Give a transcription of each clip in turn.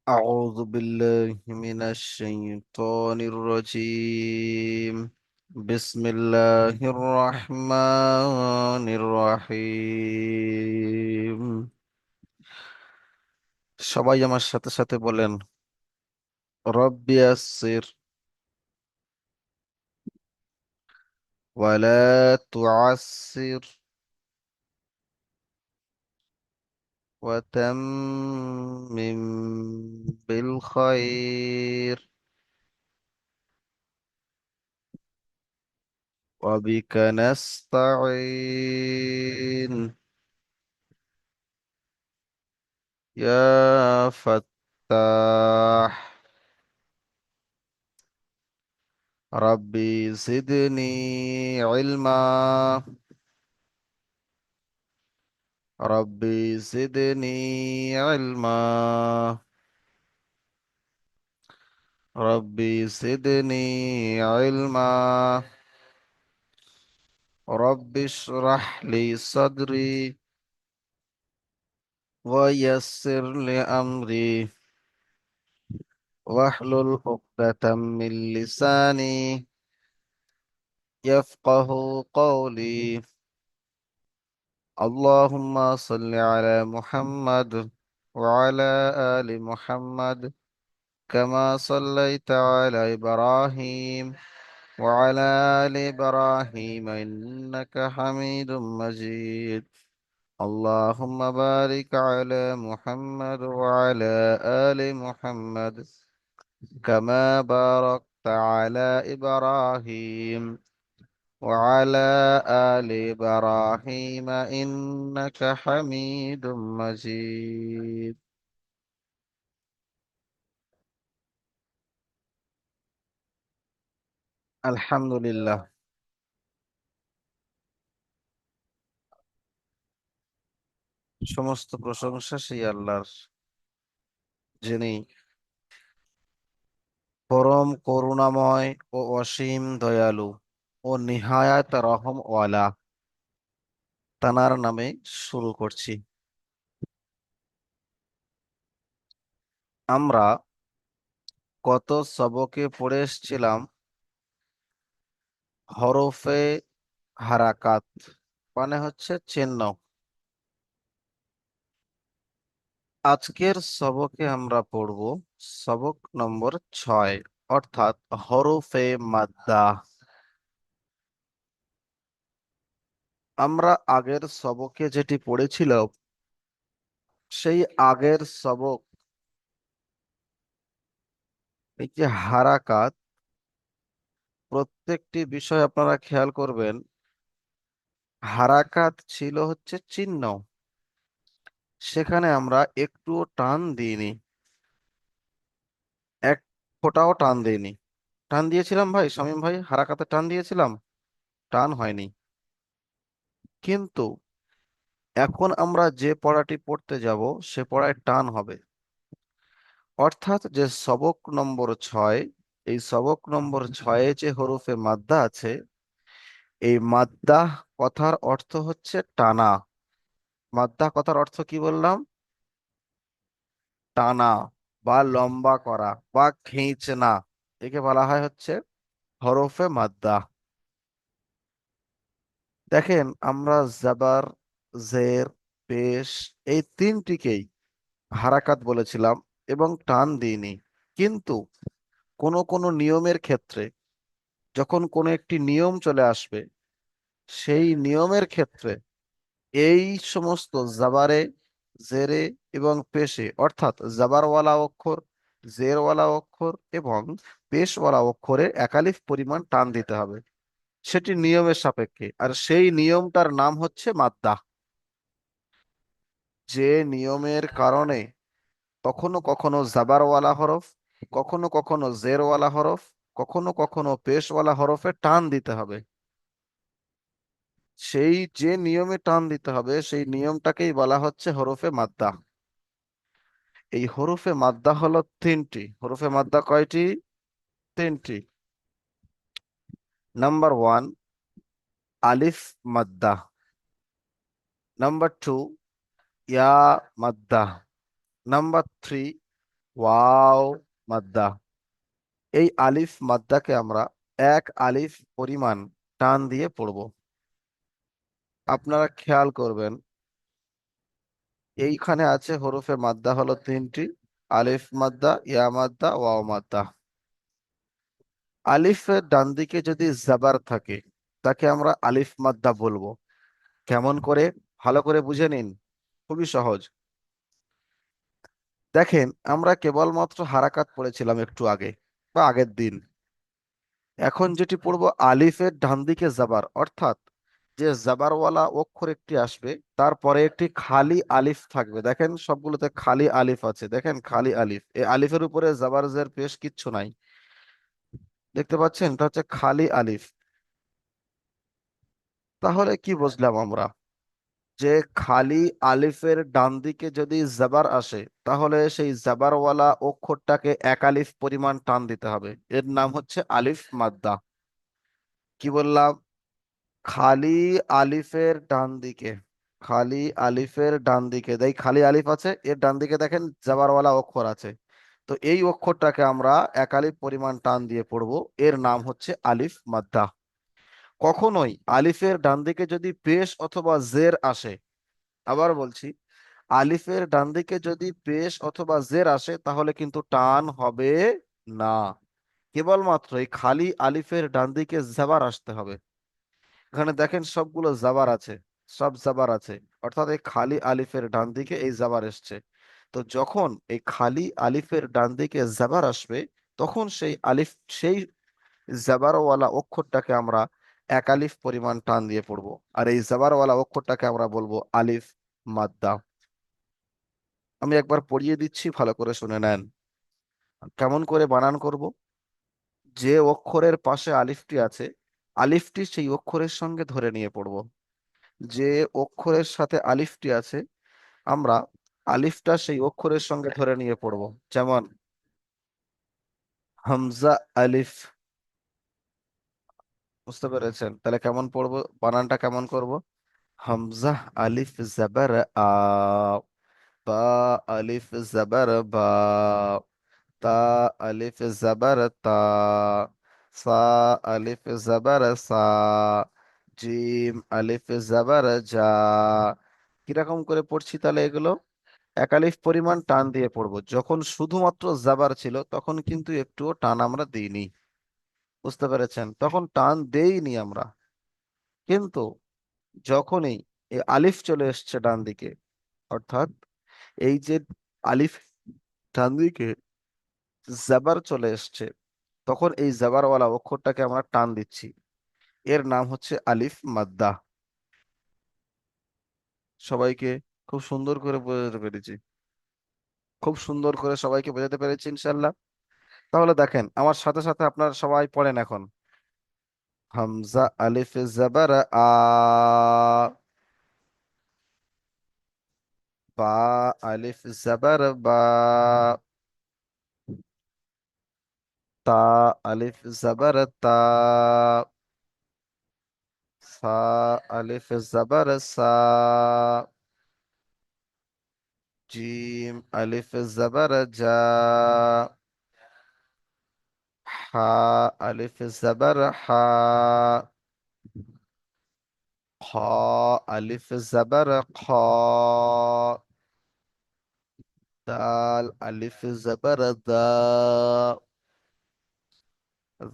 أعوذ بالله من الشيطان الرجيم. بسم الله الرحمن الرحيم. সবাই আমার সাথে সাথে বলেন, রব্বি ইয়াসসির ওয়ালা তুআসসির ওয়াতাম্মিম বিল খায়র ওয়াবিকা নাস্তাঈন يا فتاح ربي زدني علما ربي زدني علما ربي زدني علما رب اشرح لي صدري ويسر لي أمري واحلل عقدة من لساني يفقه قولي. اللهم صل على محمد وعلى آل محمد كما صليت على إبراهيم وعلى آل إبراهيم إنك حميد مجيد. اللهم بارك على محمد وعلى آل محمد كما باركت على إبراهيم وعلى آل إبراهيم إنك حميد مجيد. আলহামদুলিল্লাহ। সমস্ত প্রশংসা সেই আল্লাহর, যিনি পরম করুণাময় ও অসীম দয়ালু ও নিহায়াত রহম ওয়ালা। তানার নামে শুরু করছি। আমরা গত সবকে পড়ে এসেছিলাম হরফে হারাকাত, মানে হচ্ছে চিহ্ন। আজকের সবকে আমরা পড়ব সবক নম্বর 6, অর্থাৎ হরফে মাদ্দা। আমরা আগের সবকে যেটি পড়েছিলাম, সেই আগের সবক, এই যে হারাকাত, প্রত্যেকটি বিষয় আপনারা খেয়াল করবেন। হারাকাত ছিল হচ্ছে চিহ্ন, সেখানে আমরা একটুও টান দিইনি, এক ফোঁটাও টান দিইনি। টান দিয়েছিলাম ভাই, শামীম ভাই, হারাকাতে টান দিয়েছিলাম? টান হয়নি। কিন্তু এখন আমরা যে পড়াটি পড়তে যাব, সে পড়ায় টান হবে। অর্থাৎ যে সবক নম্বর 6, এই সবক নম্বর 6 যে হরফে মাদ্দা আছে, এই মাদ্দা কথার অর্থ হচ্ছে টানা। মাদ্দা কথার অর্থ কি বললাম? টানা বা লম্বা করা বা খিঁচনা, একে বলা হয় হচ্ছে হরফে মাদ্দা। দেখেন, আমরা জাবার, জের, পেশ, এই তিনটিকেই হারাকাত বলেছিলাম এবং টান দিইনি। কিন্তু কোনো কোনো নিয়মের ক্ষেত্রে, যখন কোনো একটি নিয়ম চলে আসবে, সেই নিয়মের ক্ষেত্রে এই সমস্ত জাবারে, জেরে এবং পেশে, অর্থাৎ জাবারওয়ালা অক্ষর, জেরওয়ালা অক্ষর এবং পেশওয়ালা অক্ষরে একালিফ পরিমাণ টান দিতে হবে। সেটি নিয়মের সাপেক্ষে, আর সেই নিয়মটার নাম হচ্ছে মাদ্দা। যে নিয়মের কারণে কখনো কখনো জাবারওয়ালা হরফ, কখনো কখনো জেরওয়ালা হরফ, কখনো কখনো পেশওয়ালা হরফে টান দিতে হবে, সেই যে নিয়মে টান দিতে হবে সেই নিয়মটাকেই বলা হচ্ছে হরফে মাদ্দা। এই হরফে মাদ্দা হলো তিনটি। হরফে মাদ্দা কয়টি? তিনটি। নাম্বার 1, আলিফ মাদ্দা। নাম্বার 2, ইয়া মাদ্দা। নাম্বার 3, ওয়াও মাদ্দা। এই আলিফ মাদ্দাকে আমরা এক আলিফ পরিমাণ টান দিয়ে পড়ব। আপনারা খেয়াল করবেন, এইখানে আছে হরফে মাদ্দা হলো তিনটি: আলিফ মাদ্দা, ইয়া মাদ্দা, ওয়াও মাদ্দা। আলিফের ডান দিকে যদি জাবার থাকে, তাকে আমরা আলিফ মাদ্দা বলবো। কেমন করে? ভালো করে বুঝে নিন, খুবই সহজ। দেখেন, আমরা কেবলমাত্র হারাকাত পড়েছিলাম একটু আগে বা আগের দিন। এখন যেটি পড়বো, আলিফের ডান দিকে জাবার, অর্থাৎ যে জাবারওয়ালা অক্ষর একটি আসবে, তারপরে একটি খালি আলিফ থাকবে। দেখেন সবগুলোতে খালি আলিফ আছে, দেখেন খালি আলিফ। এই আলিফের উপরে জাবার জের পেশ কিচ্ছু নাই, দেখতে পাচ্ছেন? এটা হচ্ছে খালি আলিফ। তাহলে কি বুঝলাম আমরা? যে খালি আলিফের ডান দিকে যদি জাবার আসে, তাহলে সেই জাবারওয়ালা অক্ষরটাকে এক আলিফ পরিমাণ টান দিতে হবে। এর নাম হচ্ছে আলিফ মাদ্দা। কি বললাম? খালি আলিফের ডান দিকে, খালি আলিফের ডান দিকে, দেখ খালি আলিফ আছে, এর ডান দিকে দেখেন জাবারওয়ালা অক্ষর আছে। তো এই অক্ষরটাকে আমরা এক আলিফ পরিমাণ টান দিয়ে পড়বো, এর নাম হচ্ছে আলিফ মাদ্দা। কখনোই আলিফের ডান দিকে যদি পেশ অথবা জের আসে, আবার বলছি, আলিফের ডান দিকে যদি পেশ অথবা জের আসে, তাহলে কিন্তু টান হবে না। কেবলমাত্র এই খালি আলিফের ডান দিকে জাবার আসতে হবে। এখানে দেখেন সবগুলো জাবার আছে, সব জাবার আছে, অর্থাৎ এই খালি আলিফের ডান দিকে এই জাবার এসছে। তো যখন এই খালি আলিফের ডান দিকে জাবার আসবে, তখন সেই আলিফ, সেই জাবারওয়ালা অক্ষরটাকে আমরা এক আলিফ পরিমাণ টান দিয়ে পড়বো। আর এই জাবারওয়ালা অক্ষরটাকে আমরা বলবো আলিফ মাদ্দা। আমি একবার পড়িয়ে দিচ্ছি, ভালো করে শুনে নেন। কেমন করে বানান করব? যে অক্ষরের পাশে আলিফটি আছে, আলিফটি সেই অক্ষরের সঙ্গে ধরে নিয়ে পড়ব। যে অক্ষরের সাথে আলিফটি আছে, আমরা আলিফটা সেই অক্ষরের সঙ্গে ধরে নিয়ে পড়ব। যেমন হামজা আলিফ। বুঝতে পেরেছেন? তাহলে কেমন পড়বো, বানানটা কেমন করব? হামজা আলিফ জাবার আ, বা আলিফ জাবার বা, তা আলিফ জাবার তা, সা আলিফ জাবার সা, জিম আলিফ জাবার যা। কিরকম করে পড়ছি তাহলে এগুলো? এক আলিফ পরিমাণ টান দিয়ে পড়বো। যখন শুধুমাত্র জাবার ছিল, তখন কিন্তু একটুও টান আমরা দিইনি। বুঝতে পেরেছেন? তখন টান দেইনি আমরা। কিন্তু যখনই এই আলিফ চলে এসছে ডান দিকে, অর্থাৎ এই যে আলিফ ডান দিকে জাবার চলে এসছে, তখন এই জাবারওয়ালা অক্ষরটাকে আমরা টান দিচ্ছি। এর নাম হচ্ছে আলিফ মাদ্দা। সবাইকে খুব সুন্দর করে বোঝাতে পেরেছি, খুব সুন্দর করে সবাইকে বোঝাতে পেরেছি ইনশাল্লাহ। তাহলে দেখেন, আমার সাথে সাথে আপনারা সবাই পড়েন এখন। হামজা আলিফ জাবার আ, বা আলিফ জাবার বা, তা আলিফ জাবার তা, সা আলিফ জাবার সা, জিম আলিফ জাবার জা, হা আলিফ জাবার হা, খ আলিফ জাবার খ, দাল আলিফ জাবার দা,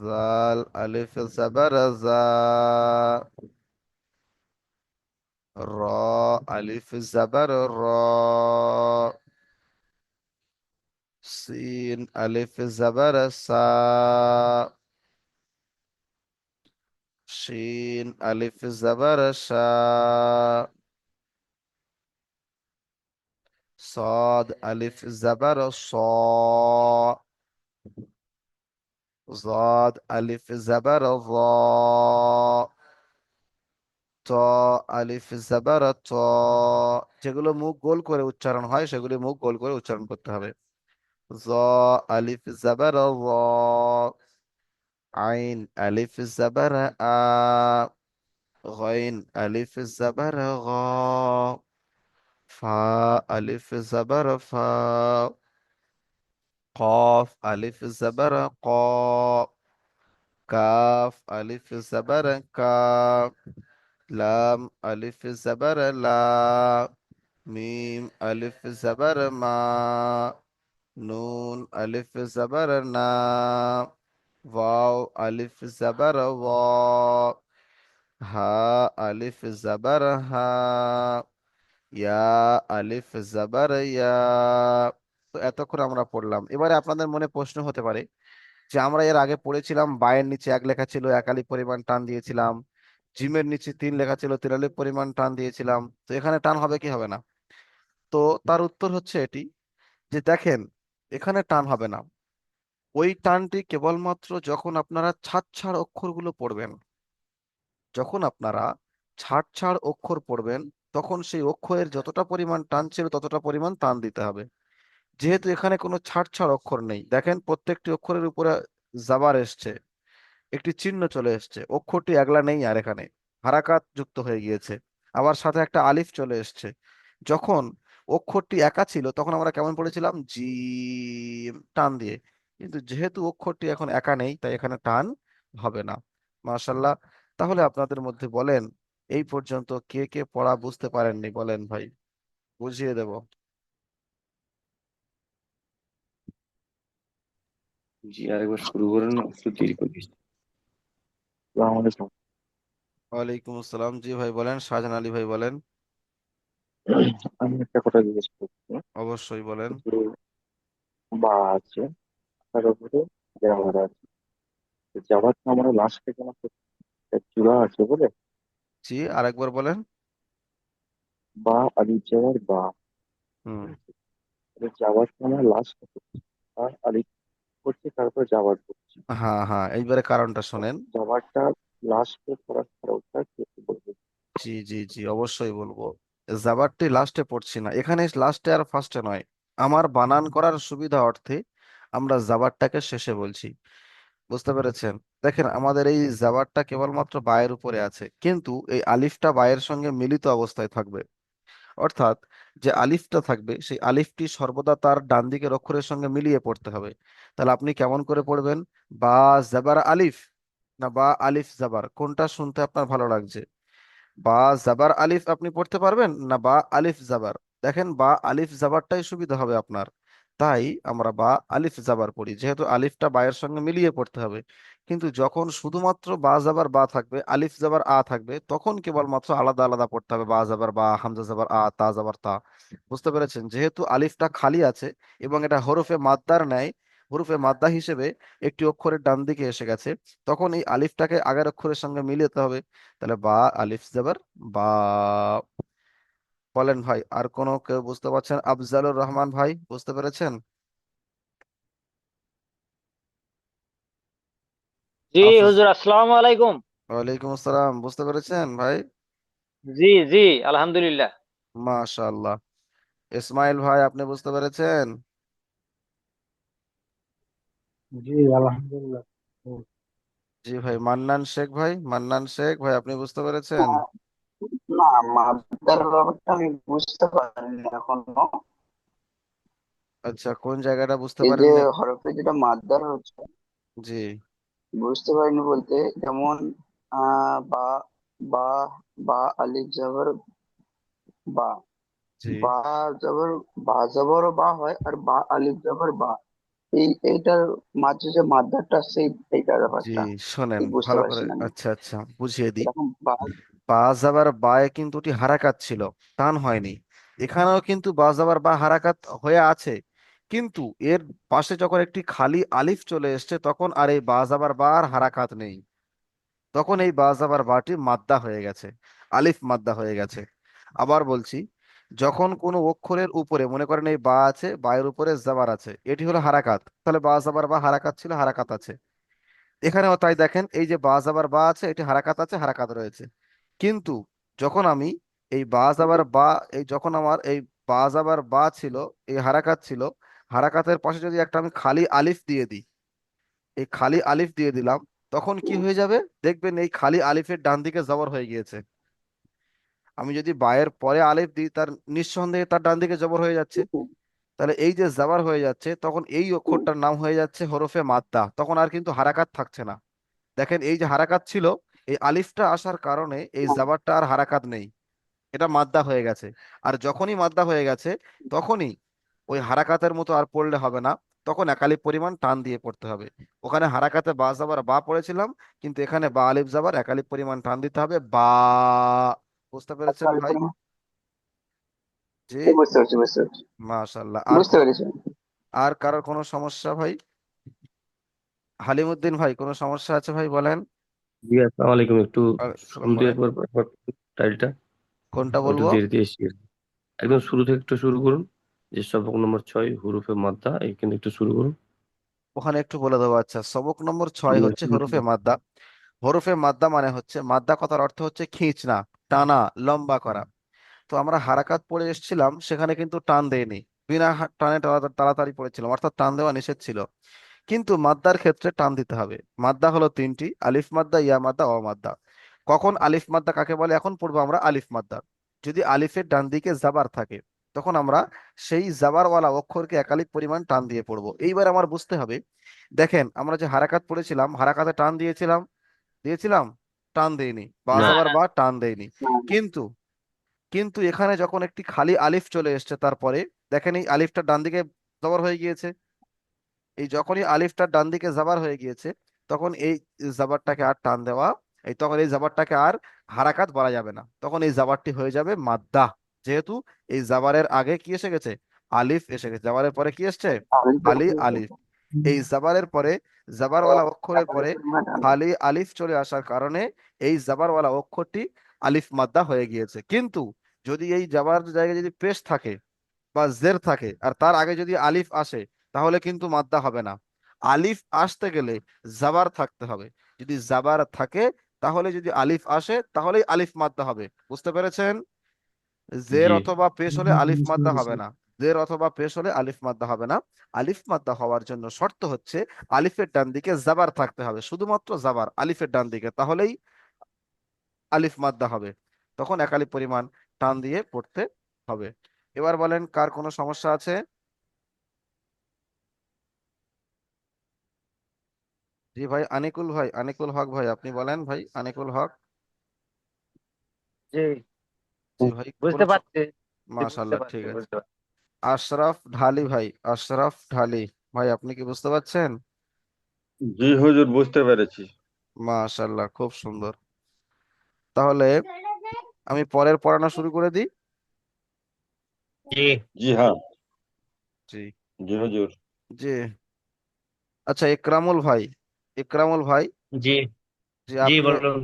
জাল আলিফ জাবার জা, র আলিফ জাবার র, সিন আলিফ জাবার সা, শিন আলিফ জাবার শা, صاد ألف زبر صا، ضاد ألف زبر ضا، ত আলিফ জাবার ত। যেগুলো মুখ গোল করে উচ্চারণ হয়, সেগুলি মুখ গোল করে উচ্চারণ করতে হবে। জ আলিফ জাবার র, আইন আলিফ জাবার আ, গইন আলিফ জাবার গ, ফা আলিফ জাবার ফা, কফ আলিফ জবর ক, কাফ আলিফ জবর কা, লাম আলিফ জবর লা, মিম আলিফ জবর মা, নুন আলিফ জবর না, वाव अलिफ जबर वा, हा अलिफ जबर हा, ইয়া আলিফ জাবার ইয়া। তো এতক্ষণ আমরা পড়লাম, এবারে আপনাদের মনে প্রশ্ন হতে পারে যে আমরা এর আগে পড়েছিলাম বায়ের নিচে এক লেখা ছিল, এক আলিফ পরিমাণ টান দিয়েছিলাম, জিমের নিচে তিন লেখা ছিল, তিন আলিফ পরিমাণ টান দিয়েছিলাম, তো এখানে টান হবে কি হবে না? তো তার উত্তর হচ্ছে এটি, যে দেখেন, এখানে টান হবে না। ওই টানটি কেবলমাত্র যখন আপনারা ছাড় ছাড় অক্ষরগুলো পড়বেন, যখন আপনারা ছাড় ছাড় অক্ষর পড়বেন, তখন সেই অক্ষরের যতটা পরিমাণ টান ছিল ততটা পরিমাণ টান দিতে হবে। যেহেতু এখানে কোনো ছাড় ছাড় অক্ষর নেই, দেখেন প্রত্যেকটি অক্ষরের উপরে জাবার এসছে, একটি চিহ্ন চলে এসছে, অক্ষরটি একলা নেই আর এখানে হারাকাত যুক্ত হয়ে গিয়েছে, আবার সাথে একটা আলিফ চলে এসছে। যখন অক্ষরটি একা ছিল তখন আমরা কেমন পড়েছিলাম, টান দিয়ে, কিন্তু যেহেতু অক্ষরটি এখন একা নেই তাই এখানে টান হবে না। মাশাল্লাহ। তাহলে আপনাদের মধ্যে বলেন, এই পর্যন্ত কে কে পড়া বুঝতে পারেননি বলেন ভাই, বুঝিয়ে দেব। জি, আরেকবার শুরু করুন না, একটু দেরি করিস। আমাদের ওয়ালাইকুম আসসালাম, জি ভাই বলেন, শাহজাহান আলী ভাই বলেন। আমি একটা কথা জিজ্ঞেস করছি অবশ্যই বলেন। যে বা আছে, তার উপরে জামার আছে, জামাটা আমরা লাস্টে কেন করছি? একটা চূড়া আছে বলে, জি আরেকবার বলেন। বা আলিফ জামার বা, হুম। ঠিক আছে? জামাটা আমরা লাস্টে করছি, আর আলিফ করছি, তারপর জাবার করছি। হ্যাঁ হ্যাঁ, এইবারে কারণটা শোনেন। জাবারটা লাস্টে করার কারণটা কি একটু বলবেন? জি জি জি, অবশ্যই বলবো। জাবারটি লাস্টে পড়ছি না, এখানে লাস্টে আর ফার্স্টে নয়, আমার বানান করার সুবিধা অর্থে আমরা জাবারটাকে শেষে বলছি। বুঝতে পেরেছেন? দেখেন আমাদের এই জাবারটা কেবলমাত্র বায়ের উপরে আছে, কিন্তু এই আলিফটা বায়ের সঙ্গে মিলিত অবস্থায় থাকবে। অর্থাৎ যে আলিফটা থাকবে সেই আলিফটি সর্বদা তার ডান দিকের অক্ষরের সঙ্গে মিলিয়ে পড়তে হবে। তাহলে আপনি কেমন করে পড়বেন, বা জাবার আলিফ, না বা আলিফ জাবার, কোনটা শুনতে আপনার ভালো লাগছে? বা জাবার আলিফ আপনি পড়তে পারবেন, না বা আলিফ জাবার? দেখেন বা আলিফ জাবারটাই সুবিধা হবে আপনার, তাই আমরা বা আলিফ জাবার পড়ি, যেহেতু আলিফটা বায়ের সঙ্গে মিলিয়ে পড়তে হবে। কিন্তু যখন শুধুমাত্র বা জাবার বা থাকবে, আলিফ জাবার আ থাকবে, তখন কেবলমাত্র আলাদা আলাদা পড়তে হবে, বা জাবার বা, হামজা জাবার আ, তা জাবার তা। বুঝতে পেরেছেন? যেহেতু আলিফটা খালি আছে এবং এটা হরফে মাদ্দার ন্যায়, হরফে মাদ্দা হিসেবে একটি অক্ষরের ডান দিকে এসে গেছে, তখন এই আলিফটাকে আগের অক্ষরের সঙ্গে মিলিয়ে হবে। তাহলে বা আলিফ জবর বা। বলেন ভাই, আর কোনো কেউ বুঝতে পারছেন? আফজালুর রহমান ভাই বুঝতে পেরেছেন? জি আফজ হুজুর, আসসালামু আলাইকুম। ওয়ালাইকুম আসসালাম, বুঝতে পেরেছেন ভাই? জি জি, আলহামদুলিল্লাহ। মাশাআল্লাহ। ইসমাইল ভাই আপনি বুঝতে পেরেছেন? জি আলহামদুলিল্লাহ। হুম। জি ভাই। মান্নান শেখ ভাই, মান্নান শেখ ভাই আপনি বুঝতে পেরেছেন? না, মাদ্দার ব্যাপারটা আমি বুঝতে পারিনি এখনো। আচ্ছা, কোন জায়গাটা বুঝতে এই যে পারেননি? হরফে যেটা মাদ্দার হচ্ছে, জি বুঝতে পারিনি বলতে, যেমন বা, বা, বা আলিফ জবর বা, জি বা জবর, বা জবরও বা হয়, আর বা আলিফ জবর বা, এইটার মাঝে যে মাদ্দারটা আছে, এইটার জি, ব্যাপারটা শোনেন ঠিক বুঝতে ভালো করে, পারছি না আমি। আচ্ছা আচ্ছা বুঝিয়ে দিই। এরকম বা, বা যাবার বায়ে কিন্তু ওটি হারাকাত ছিল, টান হয়নি। এখানেও কিন্তু বা যাবার বা হারাকাত হয়ে আছে, কিন্তু এর পাশে যখন একটি খালি আলিফ চলে এসেছে তখন আর এই বা যাবার বা আর হারাকাত নেই, তখন এই বা যাবার বাটি মাদ্দা হয়ে গেছে, আলিফ মাদ্দা হয়ে গেছে। আবার বলছি, যখন কোনো অক্ষরের উপরে মনে করেন এই বা আছে, বা এর উপরে জাবার আছে, এটি হলো হারাকাত, তাহলে বা যাবার বা হারাকাত ছিল, হারাকাত আছে। এখানেও তাই, দেখেন এই যে বাজ আবার বা আছে, এটি হারাকাত আছে, হারাকাত রয়েছে। কিন্তু যখন আমি এই বাজ আবার বা, এই যখন আমার এই বাজ আবার বা ছিল, এই হারাকাত ছিল, হারাকাতের পাশে যদি একটা আমি খালি আলিফ দিয়ে দিই, এই খালি আলিফ দিয়ে দিলাম, তখন কি হয়ে যাবে? দেখবেন এই খালি আলিফের ডান দিকে জবর হয়ে গিয়েছে। আমি যদি বায়ের পরে আলিফ দিই, তার নিঃসন্দেহে তার ডান দিকে জবর হয়ে যাচ্ছে। তাহলে এই যে জাবার হয়ে যাচ্ছে, তখন এই অক্ষরটার নাম হয়ে যাচ্ছে হরফে মাদ্দা, তখন আর কিন্তু হারাকাত থাকছে না। দেখেন এই যে হারাকাত ছিল, এই আলিফটা আসার কারণে এই জাবারটা আর হারাকাত নেই, এটা মাদ্দা হয়ে গেছে। আর যখনই মাদ্দা হয়ে গেছে, তখনই ওই হারাকাতের মতো আর পড়লে হবে না, তখন একালিপ পরিমাণ টান দিয়ে পড়তে হবে। ওখানে হারাকাতে বা জাবার বা পড়েছিলাম, কিন্তু এখানে বা আলিফ জাবার একালিপ পরিমাণ টান দিতে হবে বা। বুঝতে পেরেছেন তার ভাই? পরিমাণ জি। বুঝতে পারছি, বুঝতে পারছি, মাশাল্লাহ। বুঝতে পেরেছি। আর কারোর কোনো সমস্যা ভাই? হালিমুদ্দিন ভাই, কোনো সমস্যা আছে ভাই বলেন। জি আসসালামু আলাইকুম, একটু আসসালাম, শুনতে বলেন। একবার একবার টাইলটা কোনটা একটু বলবো? দেরিতে এসেছি। একদম শুরু থেকে একটু শুরু করুন, যে সবক নম্বর 6 হুরুফে মাদ্দা এখানে একটু শুরু করুন। ওখানে একটু বলে দেবো। আচ্ছা, সবক নম্বর 6 জি, হচ্ছে হরফে মাদ্দা। হরফে মাদ্দা মানে হচ্ছে, মাদ্দা কথার অর্থ হচ্ছে খিঁচনা, টানা, লম্বা করা। তো আমরা হারাকাত পড়ে এসেছিলাম, সেখানে কিন্তু টান দেয়নি, বিনা টানে তাড়াতাড়ি পড়েছিলাম, অর্থাৎ টান দেওয়া নিষেধ ছিল। কিন্তু মাদ্দার ক্ষেত্রে টান দিতে হবে। মাদ্দা হলো তিনটি: আলিফ মাদ্দা, ইয়া মাদ্দা, অ মাদ্দা। কখন আলিফ মাদ্দা কাকে বলে এখন পড়বো আমরা আলিফ মাদ্দা। যদি আলিফের ডান দিকে জাবার থাকে, তখন আমরা সেই জাবারওয়ালা অক্ষরকে একালিফ পরিমাণ টান দিয়ে পড়বো। এইবার আমার বুঝতে হবে, দেখেন আমরা যে হারাকাত পড়েছিলাম, হারাকাতে টান দিয়েছিলাম, দিয়েছিলাম, টান দেইনি, বা না। জাবার বা টান দেইনি। হ্যাঁ, কিন্তু কিন্তু এখানে যখন একটি খালি আলিফ চলে এসছে তারপরে, দেখেন এই আলিফটা ডান দিকে জবর হয়ে গিয়েছে। এই যখনই আলিফটা ডান দিকে জাবার হয়ে গিয়েছে, তখন এই জাবারটাকে আর টান দেওয়া, তখন এই জাবারটাকে আর হারাকাত বলা যাবে না, তখন এই জাবারটি হয়ে যাবে মাদ্দা। যেহেতু এই জাবারের আগে কি এসে গেছে? আলিফ এসে গেছে। জাবারের পরে কি এসছে? আলিফ খালি বলতে আলিফ। এই জাবারের পরে, জাবারওয়ালা অক্ষরের একালিপ পরে পরিমাণ টান খালি আলিফ চলে আসার কারণে এই জাবারওয়ালা অক্ষরটি আলিফ মাদ্দা হয়ে গিয়েছে। কিন্তু যদি এই জাবার জায়গায় যদি পেশ থাকে বা জের থাকে, আর তার আগে যদি আলিফ আসে, তাহলে কিন্তু মাদ্দা হবে না। আলিফ আসতে গেলে জাবার থাকতে হবে। যদি জাবার থাকে, তাহলে যদি আলিফ আসে, তাহলেই আলিফ মাদ্দা হবে। বুঝতে পেরেছেন? জের জি। অথবা পেশ হলে আলিফ মাদ্দা হবে না। জের অথবা পেশ হলে আলিফ মাদ্দা হবে না। আলিফ মাদ্দা হওয়ার জন্য শর্ত হচ্ছে আলিফের ডান দিকে জাবার থাকতে হবে, শুধুমাত্র জাবার আলিফের ডান দিকে, তাহলেই আলিফ মাদ্দা হবে। তখন এক আলিফ পরিমাণ টান দিয়ে পড়তে হবে। এবার বলেন, কার কোনো সমস্যা আছে? জি ভাই, আনিকুল ভাই, আনিকুল হক ভাই, আপনি বলেন ভাই, আনিকুল হক। জি, জি ভাই, বুঝতে পারছি। জি, বুঝতে মাশাল্লাহ, পারছি, ঠিক আছে। বুঝতে পারছি। আশরাফ ঢালি ভাই, আশরাফ ঢালি ভাই, আপনি কি বুঝতে পারছেন? জি হুজুর, বুঝতে পেরেছি। মাশাল্লাহ, খুব সুন্দর। তাহলে আমি পরের পড়ানো শুরু করে দিই। জি, জি হ্যাঁ। জি। জি হুজুর। জি। আচ্ছা, ইকরামুল ভাই, ইকরামুল ভাই, জি, যে জি আপনি বলুন।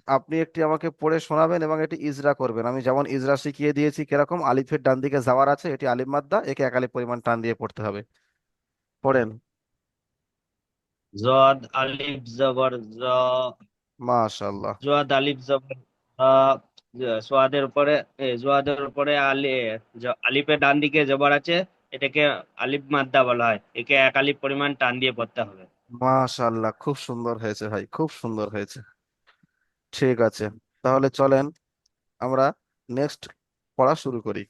আপনি একটি আমাকে পড়ে শোনাবেন এবং এটি ইজরা করবেন। আমি যেমন ইজরা শিখিয়ে দিয়েছি, কিরকম আলিফের ডান দিকে যাওয়ার আছে, এটি আলিফ মাদ্দা, একে এক আলিফ পরিমাণ টান দিয়ে পড়তে হবে। পড়েন। জদ আলিফ জবর জ, মাশাল্লাহ। জোয়াদ আলিফ জবর সোয়াদের উপরে জোয়াদের উপরে আলিফের ডান দিকে জবর আছে, এটাকে আলিফ মাদ্দা বলা হয়। একে এক আলিফ পরিমাণ টান দিয়ে পড়তে হবে। মাশাল্লাহ, খুব সুন্দর হয়েছে ভাই, খুব সুন্দর হয়েছে। ঠিক আছে, তাহলে চলেন আমরা নেক্সট পড়া শুরু করি।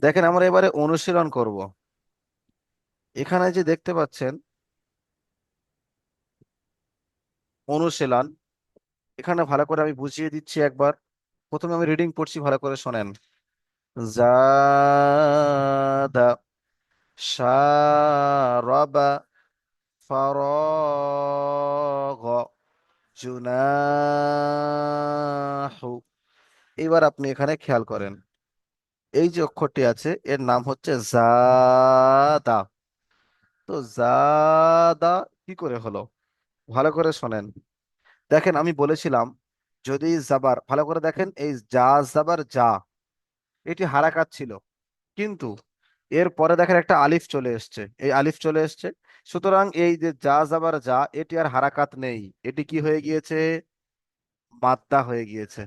দেখেন আমরা এবারে অনুশীলন করব। এখানে যে দেখতে পাচ্ছেন অনুশীলন, এখানে ভালো করে আমি বুঝিয়ে দিচ্ছি একবার। প্রথমে আমি রিডিং পড়ছি, ভালো করে শোনেন। জাদা, শারাবা, ফারাগ, জুনাহু। এবার আপনি এখানে খেয়াল করেন, এই যে অক্ষরটি আছে এর নাম হচ্ছে জাদা। তো জাদা কি করে হলো? ভালো করে শোনেন। দেখেন আমি বলেছিলাম, যদি জাবার, ভালো করে দেখেন, এই যা জাবার যা, এটি হারাকাত ছিল, কিন্তু এর পরে দেখেন একটা আলিফ চলে এসছে, এই আলিফ চলে এসছে। সুতরাং এই যে যা জাবার যা, এটি আর হারাকাত নেই, এটি কি হয়ে গিয়েছে? মাদ্দা হয়ে গিয়েছে।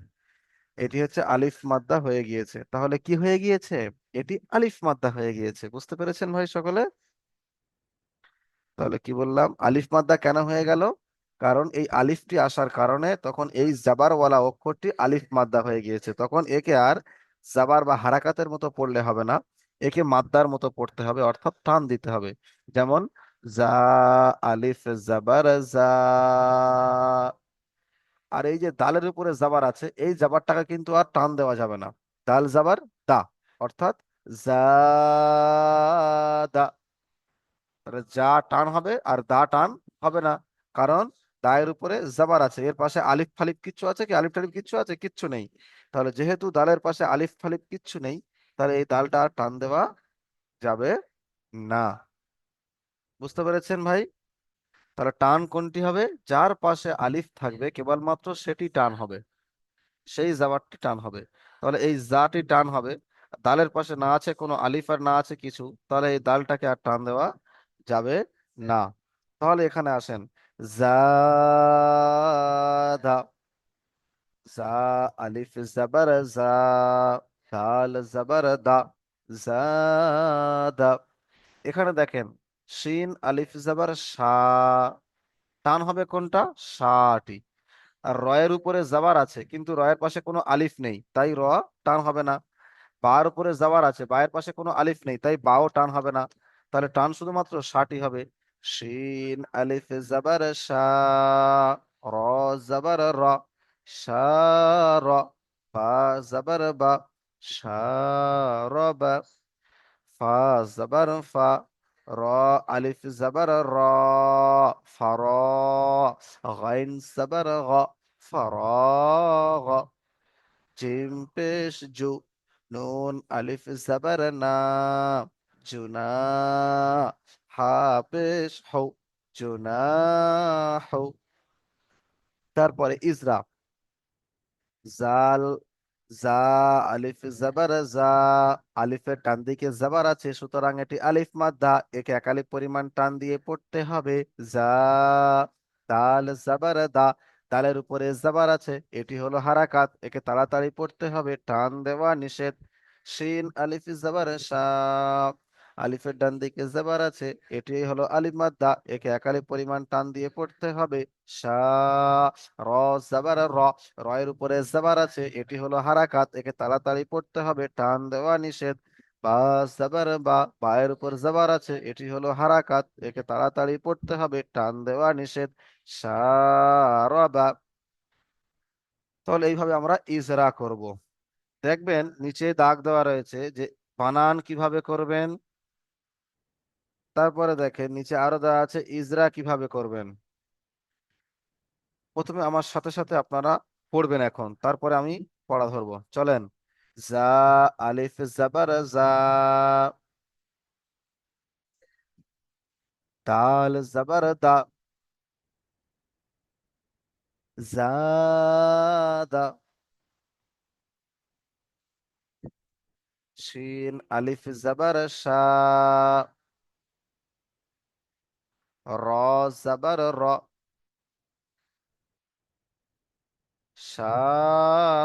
এটি হচ্ছে আলিফ মাদ্দা হয়ে গিয়েছে। তাহলে কি হয়ে গিয়েছে? এটি আলিফ মাদ্দা হয়ে গিয়েছে। বুঝতে পেরেছেন ভাই সকলে? তাহলে কি বললাম, আলিফ মাদ্দা কেন হয়ে গেল? কারণ এই আলিফটি আসার কারণে তখন এই জাবারওয়ালা অক্ষরটি আলিফ মাদ্দা হয়ে গিয়েছে, তখন একে আর জাবার বা হারাকাতের মতো পড়লে হবে না, একে মাদ্দার মতো পড়তে হবে, অর্থাৎ টান দিতে হবে। যেমন জা, আলিফ জাবার জা। আর এই যে দালের উপরে জাবার আছে, এই জাবারটাকে কিন্তু আর টান দেওয়া যাবে না। দাল জাবার দা, অর্থাৎ জা দা। তাহলে যা টান হবে আর দা টান হবে না, কারণ দায়ের উপরে জাবার আছে, এর পাশে আলিফ ফালিফ কিচ্ছু আছে কি, আলিফ টালিফ কিচ্ছু আছে, কিচ্ছু নেই। তাহলে যেহেতু দালের পাশে আলিফ ফালিফ কিচ্ছু নেই, তাহলে এই দালটা আর টান দেওয়া যাবে না। বুঝতে পেরেছেন ভাই? তাহলে টান কোনটি হবে? যার পাশে আলিফ থাকবে কেবলমাত্র সেটি টান হবে, সেই জাবারটি টান হবে। তাহলে এই জাটি টান হবে। দালের পাশে না আছে কোনো আলিফ আর না আছে কিছু, তাহলে এই দালটাকে আর টান দেওয়া যাবে না। তাহলে এখানে আসেন, জাদা, জা, আলিফ জাবার জা, দাল জাবার দা, জাদা। এখানে দেখেন, শিন আলিফ জাবার শা, টান হবে কোনটা? শাটি। আর রয়ের উপরে জাবার আছে, কিন্তু রয়ের পাশে কোনো আলিফ নেই, তাই র টান হবে না। বার উপরে জাবার আছে, বায়ের পাশে কোনো আলিফ নেই, তাই বাও টান হবে না। তাহলে টান শুধুমাত্র শাটি হবে। শিন আলিফ জাবার শা, র জাবার র, শা র, বা জাবার বা, শা র বা, ফা জাবার ফা, র আলিফ জাবার র, ফার, গাইন জাবার গ, ফারাগ। জিম পেশ জু, নুন আলিফ জাবার না, জুনা, হা পেশ হৌ, জুনা হৌ। তারপরে ইজরা, জাল, জা, আলিফ জাবার জা, আলিফের টান দিকে জাবার আছে, সুতরাং এটি আলিফ মাদ্দা, একে একালিফ পরিমাণ টান দিয়ে পড়তে হবে। জা, দাল জাবার দা, দালের উপরে জাবার আছে, এটি হলো হারাকাত, একে তাড়াতাড়ি পড়তে হবে, টান দেওয়া নিষেধ। শিন আলিফ জাবার শা, আলিফের ডান দিকে জাবার আছে, এটি হলো আলিফ মাদ্দা, একে একালিফ পরিমাণ টান দিয়ে পড়তে হবে। শা, র জাবার র, রয়ের উপরে জাবার আছে, এটি হলো হারাকাত, একে তাড়াতাড়ি পড়তে হবে, টান দেওয়া নিষেধ। বা জাবার বা, বায়ের উপর জাবার আছে, এটি হলো হারাকাত, একে তাড়াতাড়ি পড়তে হবে, টান দেওয়া নিষেধ। সারাবা। তাহলে এইভাবে আমরা ইজরা করব। দেখবেন নিচে দাগ দেওয়া রয়েছে যে বানান কিভাবে করবেন। তারপরে দেখেন নিচে আরো দেওয়া আছে ইজরা কিভাবে করবেন। প্রথমে আমার সাথে সাথে আপনারা পড়বেন এখন, তারপরে আমি পড়া ধরবো, চলেন। জা, আলিফ জাবার জা, দাল জাবার দা, জাদা। শিন আলিফ জাবার শা, র জাবার র, শা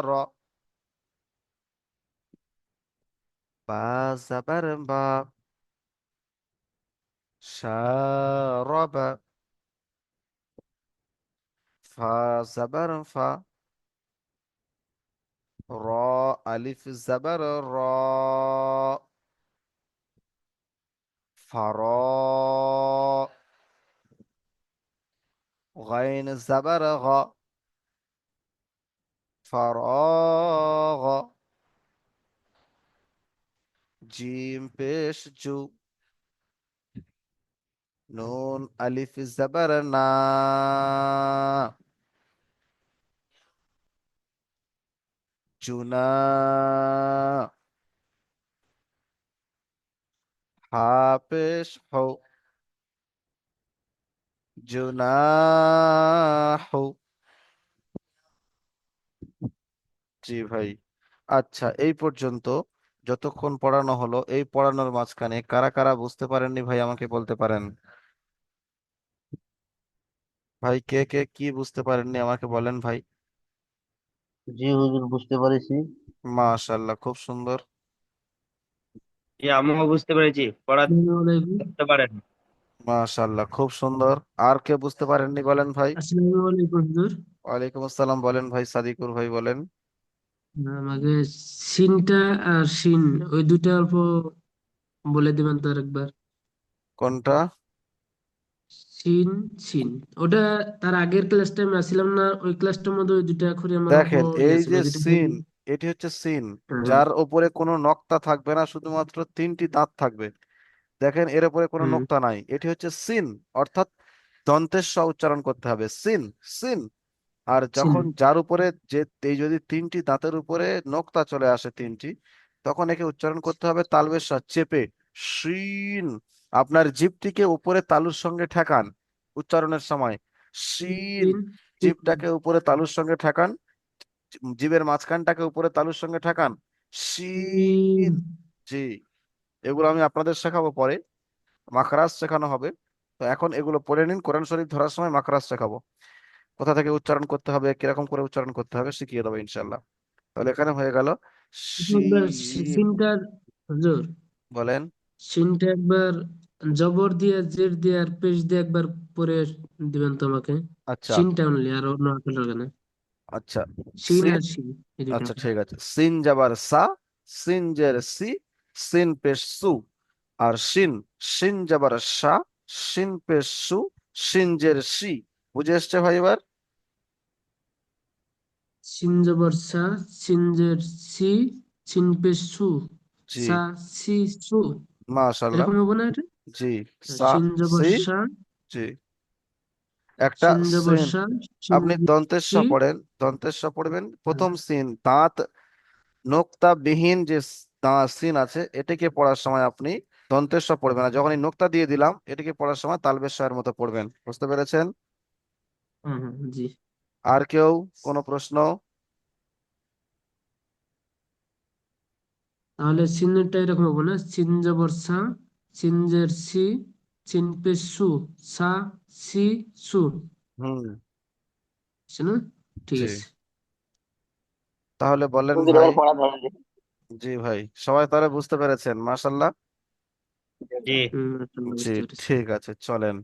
র, বা জাবার বা, শা র বা, ফা জাবার ফা, র আলিফ জাবার র, ফার, গাইন জাবার গ, ফারাগ। জিম পেশ জু, নুন আলিফ জাবার না, জুনা, হা পেশ হৌ, জুনাহু। জি ভাই। আচ্ছা, এই পর্যন্ত যতক্ষণ পড়ানো হলো, এই পড়ানোর মাঝখানে কারা কারা বুঝতে পারেননি ভাই আমাকে বলতে পারেন। ভাই কে কে কি বুঝতে পারেননি আমাকে বলেন ভাই। জি হুজুর, বুঝতে পারছি। মাশাআল্লাহ, খুব সুন্দর। আমিও বুঝতে পেরেছি, পড়া আসসালামু আলাইকুম। করতে পারেন। মাশাআল্লাহ, খুব সুন্দর। আর কে বুঝতে পারেননি বলেন ভাই। আসসালামু আলাইকুম হুজুর। ওয়ালাইকুম আসসালাম, বলেন ভাই সাদিকুর ভাই বলেন। আমাকে সিনটা আর শিন ওই দুটা অল্প বলে দিবেন তো আরেকবার। কোনটা? সিন সিন, ওটা তার আগের ক্লাসটা আমি আসছিলাম না, ওই ক্লাসটার মধ্যে ওই দুটা অক্ষরই আমার দেখেন ইয়ে এই ছিল, যে ওই দুটা সিন, এটি হচ্ছে সিন, হ্যাঁ। যার উপরে কোনো নক্তা থাকবে না, শুধুমাত্র তিনটি দাঁত থাকবে। দেখেন এর উপরে কোনো হুম। নোক্তা নাই, এটি হচ্ছে সিন, অর্থাৎ দন্তের স উচ্চারণ করতে হবে, সিন, সিন। আর সিন। যখন যার উপরে যে এই যদি তিনটি দাঁতের উপরে নোক্তা চলে আসে তিনটি, তখন একে উচ্চারণ করতে হবে তালবের সাথে চেপে, শিন। আপনার জিভটিকে উপরে তালুর সঙ্গে ঠেকান উচ্চারণের সময়, শিন। সিন। জিভটাকে উপরে তালুর সঙ্গে ঠেকান, জিভের মাঝখানটাকে উপরে তালুর সঙ্গে ঠেকান, সিন। শিন। জি, এগুলো আমি আপনাদের শেখাবো পরে, মাখরাজ শেখানো হবে। তো এখন এগুলো পড়ে নিন, কোরআন শরীফ ধরার সময় মাখরাজ শেখাবো, কোথা থেকে উচ্চারণ করতে হবে, কিরকম করে উচ্চারণ করতে হবে শিখিয়ে দেবো ইনশাল্লাহ। তাহলে এখানে হয়ে গেল একবার শিন। সিনটার, হুজুর, বলেন। সিনটা একবার জবর দিয়ে, জের দিয়ে আর পেশ দিয়ে একবার পরে দিবেন তো আমাকে। আচ্ছা, সিনটা অনলি, আর অন্য আঁচল না। আচ্ছা। সিন সিন, আর সিন, এই দুইটা। আচ্ছা ঠিক আছে, সিন যাবার সা, সিন জের সি, সিন পেশ সু। আর শিন, শিন যাবার সা, শিন পেশ সু, শিন জের সি। বুঝে এসছে ভাই এবার? সিন জবর সা, সিন জের সি, সিন পেশ সু, জি, সা সি সু, মাশাল্লাহ। এরকম হবে না এটা? জি, সা, সিন জবর সি। সা, জি, একটা সিন জবর সিন। সা, সিন আপনি জবর দন্তের স সি। পড়েন, দন্তের স পড়বেন, প্রথম সিন দাঁত নোক্তা বিহীন যে সিন আছে, এটাকে পড়ার সময় আপনি দন্তের স পড়বেন না, যখন এই নোক্তা দিয়ে দিলাম এটাকে পড়ার সময় তালবের স এর মতো পড়বেন। বুঝতে পেরেছেন? হুম হুম, জি। আর কেউ কোনো প্রশ্ন? তাহলে সিনেরটা এরকম হবে না? সিন জবর সা, সিন জের সি, সিন পেশ সু, সা সি সু, হুম। আছে না? ঠিক জি, আছে। তাহলে বলেন হুজুর ভাই। এবার পড়া ধরেন দেখি। জি ভাই, সবাই তাহলে বুঝতে পেরেছেন, মাশাল্লাহ। জি। মাশাআল্লাহ, জি, বুঝতে পেরেছি। ঠিক আছে, চলেন,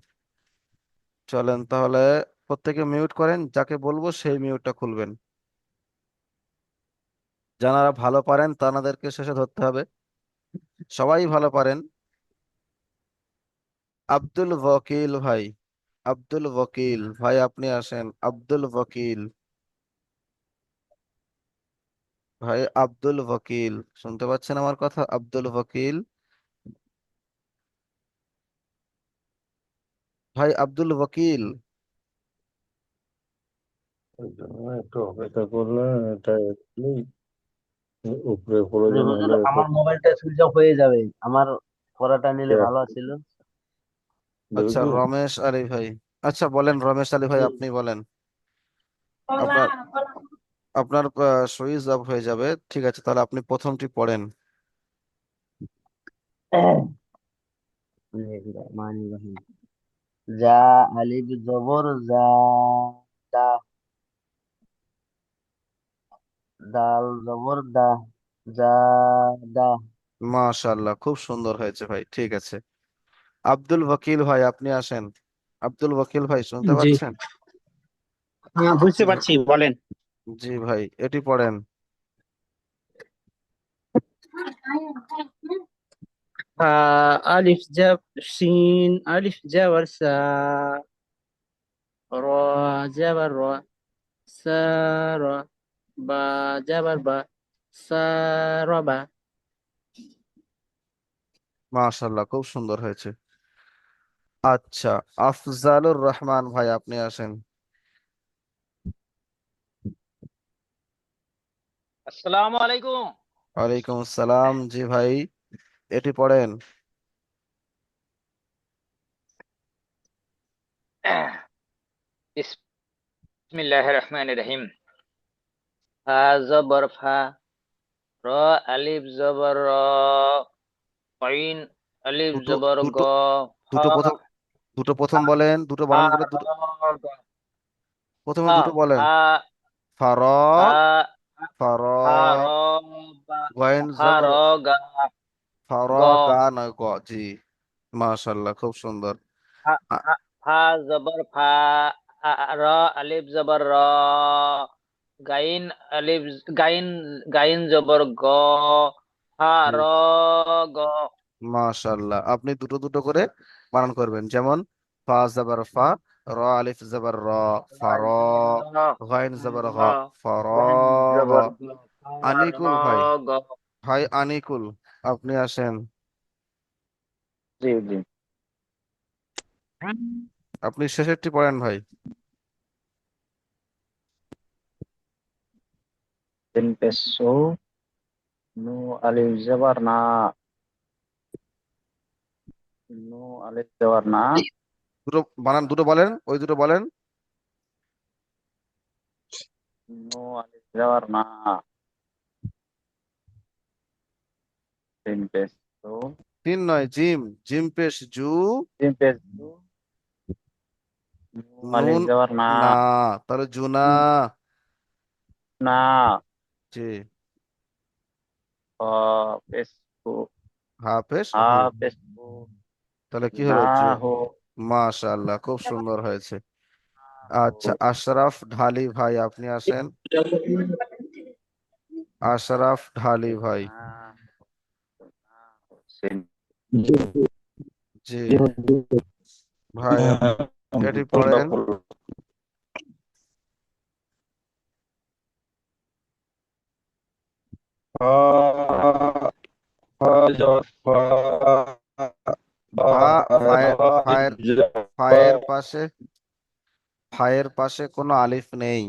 চলেন তাহলে। প্রত্যেকে মিউট করেন, যাকে বলবো সেই মিউটটা খুলবেন। যারা ভালো পারেন তাদেরকে শেষে ধরতে হবে, সবাই ভালো পারেন। আব্দুল ওয়াকিল ভাই, আব্দুল ওয়াকিল ভাই আপনি আসেন, আব্দুল ওয়াকিল ভাই, আব্দুল ওয়াকিল, শুনতে পাচ্ছেন আমার কথা? আব্দুল ওয়াকিল ভাই, আব্দুল ওয়াকিল। একটু অপেক্ষা করলে এটা এমনি উপরে পড়ে যে যেন হুজুর হলে আমার মোবাইলটা সুইচ অফ হয়ে যাবে, আমার পড়াটা নিলে ভালো ছিল। আচ্ছা দেখি। রমেশ আলী ভাই, আচ্ছা বলেন রমেশ আলী ভাই, আপনি বলেন। আপনার আপনার সুইচ অফ হয়ে যাবে, ঠিক আছে, তাহলে আপনি প্রথমটি পড়েন। রহমানির রহিম। যা, আলিফ জবর যা, দা, দাল জবর দা, যা, দা। মাশাআল্লাহ, খুব সুন্দর হয়েছে ভাই, ঠিক আছে। আব্দুল ওয়াকিল ভাই আপনি আসেন, আব্দুল ওয়াকিল ভাই শুনতে জি, পাচ্ছেন? হ্যাঁ, বুঝতে পারছি, বলেন। জি ভাই, এটি পড়েন। আলিফ জাব শিন, আলিফ জাবার সা, র জাবার র, সা র, বা জাবার বা, সা র বা। মাশাআল্লাহ, খুব সুন্দর হয়েছে। আচ্ছা, আফজালুর রহমান ভাই আপনি আসেন। আসসালামু আলাইকুম। ওয়ালাইকুম আসসালাম, জি ভাই, এটি পড়েন। বিসমিল্লাহির রহমানির রহিম। ফা জবর ফা, র আলিফ জবর র, আইন আলিফ দুটো জবর গ, দুটো ফা দুটো প্রথম, দুটো প্রথম বলেন, দুটো ফা বানান করে র দুটো, গ, প্রথমে ফা দুটো বলেন। ফা ফার, ফা ফার, ফা র বা, গয়েন ফা র জবর, গা, ফার, গ, গা না গ, জি, মাশাআল্লাহ, খুব সুন্দর। ফা আ- ফা ফা জবর ফা, র আলিফ জবর র, গাইন আলিফ গাইন গাইন জবর গ, হা র হুম, গ, মাশাআল্লাহ, আপনি দুটো দুটো করে বানান করবেন, যেমন ফা জাবার ফা, র আলিফ জাবার র, ফার, গাইন জাবার গ, ফর, গ। আনিকুল ভাই, ভাই আনিকুল, আপনি আসেন। জি জি। আপনি শেষেরটি পড়েন ভাই। তিন পেশো, নু আলিফ জবর না, নু আলিফ জবর না, দুটো বানান, দুটো বলেন, ওই দুটো বলেন। নু আলিফ জবর না, তিন পেশো, তিন নয়, জিম, জিম পেশ জু, তিন পেশো, নু আলিফ নুন জবর না, না, তাহলে জুনা। না, জি, পেশো, হাফেজ হা হু, পেশো, তাহলে কি না হলো জু। হো, মাশাআল্লাহ, খুব সুন্দর হয়েছে। আচ্ছা, হো। আশরাফ ঢালি ভাই, আপনি আসেন। আশরাফ ঢালি ভাই। না, না, সিন। জি ভাই, এটি পড়েন। ফা, ফায়ের, ফায়ের, ফায়ের পাশে, ফায়ের পাশে কোনো আলিফ নেই,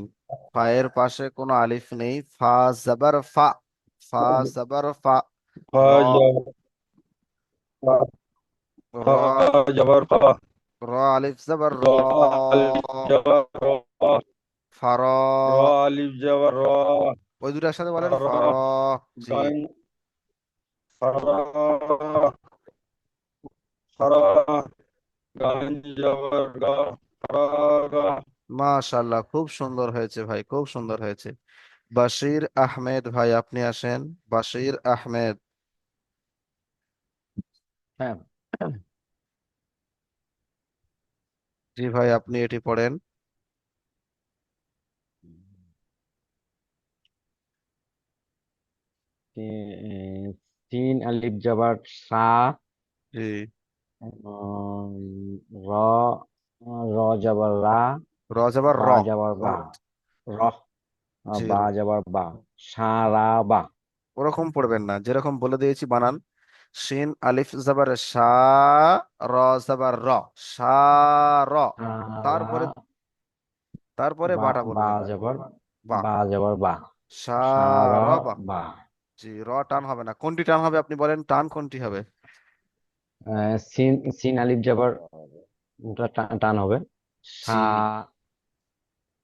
ফায়ের পাশে কোনো আলিফ নেই। ফা জাবার ফা, ফা জাবার ফা, র, র, জবর ফা, র আলিফ জাবার র, র আলিফ জবর র, ফার, র আলিফ জবর র, ওই দুটো একসাথে বলেন, ফার, ফার। জি, গাইন, ফার, ফার, গাইন জবর গা, ফার, গা। মাশাআল্লাহ, খুব সুন্দর হয়েছে ভাই, খুব সুন্দর হয়েছে। বাশির আহমেদ ভাই, আপনি আসেন। বাশির আহমেদ। হ্যাঁ, জি ভাই, আপনি এটি পড়েন। সিন আলিফ জবর সা, জি, উম, র, র জবর রা, র জবর বা র, জবর বা, র, জি, বা জবর বা, সারা বা, ওরকম পড়বেন না, যেরকম বলে দিয়েছি বানান। শিন আলিফ জবর শা, র জবর র, শা, র। সারা, তারপরে, তারপরে বা, বাটা বা বলবেন। জবর, বা, বা জবর বা, শা, সারা র, বা। বা। জি, র টান হবে না, কোনটি টান হবে আপনি বলেন, টান কোনটি হবে? সিন, সিন আলিফ জবর ওটা টান টান হবে। সা,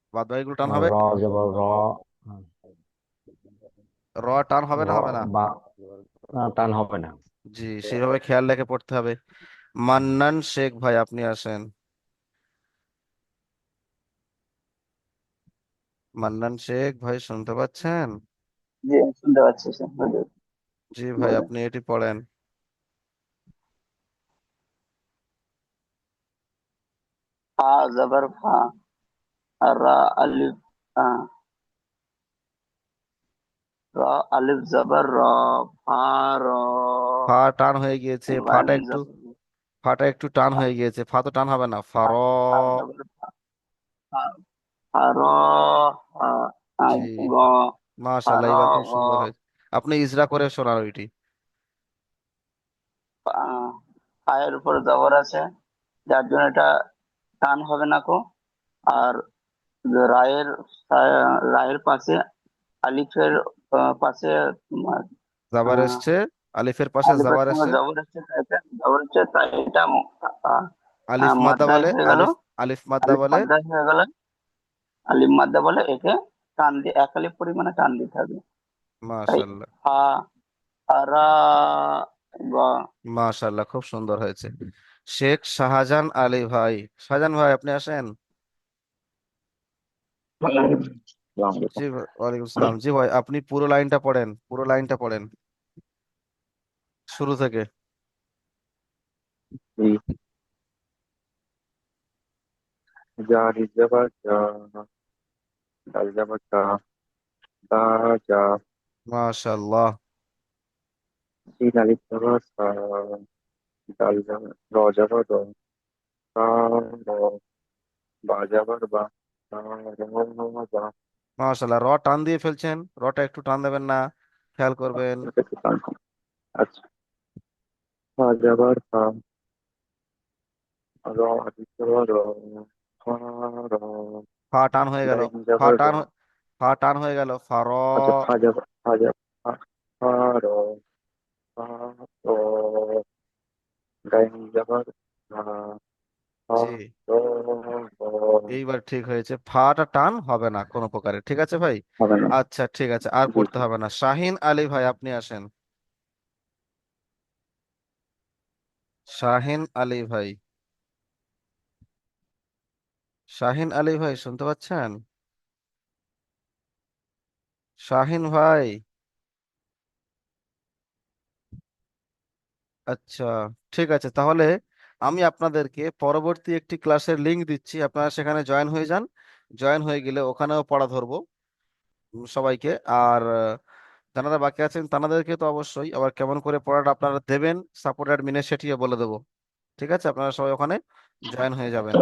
জি, বাদ বাকিগুলো টান হবে। র জবর র, র টান হবে র না, হবে না? বা, টান হবে না। জি, সেইভাবে খেয়াল রেখে পড়তে হবে। মান্নান শেখ ভাই, আপনি আসেন। মান্নান শেখ ভাই, শুনতে পাচ্ছেন? জি আমি শুনতে পাচ্ছি স্যার, জি ভাই, বলেন। আপনি এটি পড়েন। ফা জবর ফা, আর রা আলিফ, আহ, র আলিফ জবর র, ফা র, ফা টান হয়ে গিয়েছে, ফাটা গাইন একটু, জবর ফাটা একটু টান হয়ে গিয়েছে, ফা তো টান হবে না, ফার। ফা জবর ফা, ফা র, ফা, জি, গ, ফা র, মাশাআল্লাহ, এবার খুব গ, সুন্দর হয়েছে। আপনি ইজরা করে শোনান ওইটি। পায়ের উপর জবর আছে, যার জন্য এটা টান হবে না কো। আর রায়ের, রায়ের পাশে আলিফের পাশে তোমার জাবার আহ, এসছে, আলিফের পাশে আলিফের জাবার সঙ্গে এসছে। জবর এসছে, তাই এটা জবর হচ্ছে, তাই এটা আহ, আলিফ মাদ্দা মাদ্দায় বলে, হয়ে গেল। আলিফ, আলিফ মাদ্দা আলিফ বলে। মাদ্দায় হয়ে গেল, আলিফ মাদ্দা বলে একে টান দিয়ে এক আলিফ পরিমাণে টান দিতে হবে। তাই মাশাআল্লাহ, ফা, রা, গ। মাশাআল্লাহ, খুব সুন্দর হয়েছে। শেখ শাহজাহান আলী ভাই, শাহজাহান ভাই, আপনি আসেন। আসসালামু জি আলাইকুম। ভাই, ওয়ালাইকুম সালাম। জি ভাই, আপনি পুরো লাইনটা পড়েন, পুরো লাইনটা পড়েন শুরু থেকে। জি, জারি জবর জা, দাল জবর দা, দা জা, মাশাআল্লাহ, সিন আলিফ জবর সা, দাল জবর র জবর র, সা র, বা জবর বা, সা র বা। মাশাআল্লাহ, র টান দিয়ে ফেলছেন, রটা একটু টান দেবেন না, খেয়াল করবেন। এটা একটু টান কম। আচ্ছা, ফা জবর ফা, র আলিফ জবর র, ফা র, ফা টান হয়ে গেল, গাইন ফা জবর র। টান ফা টান হয়ে গেল, ফা র। আচ্ছা, ফা জবর ফা, ফা র, ফা র, গাইন জবর ফা, ফা জি, র, র। এইবার ঠিক হয়েছে, ফাটা টান হবে না কোনো প্রকারে, ঠিক আছে ভাই। হবে না। আচ্ছা ঠিক আছে, আর জি পড়তে জি। হবে না। শাহিন আলী ভাই, আপনি আসেন। শাহিন আলী ভাই, শাহিন আলী ভাই শুনতে পাচ্ছেন? শাহিন ভাই। আচ্ছা ঠিক আছে, তাহলে আমি আপনাদেরকে পরবর্তী একটি ক্লাসের লিংক দিচ্ছি, আপনারা সেখানে জয়েন হয়ে যান। জয়েন হয়ে গেলে ওখানেও পড়া ধরবো সবাইকে। আর যারা বাকি আছেন তাদেরকে তো অবশ্যই, আবার কেমন করে পড়াটা আপনারা দেবেন সাপোর্ট অ্যাডমিনে সেটিও বলে দেবো। ঠিক আছে, আপনারা সবাই ওখানে জয়েন হয়ে যাবেন।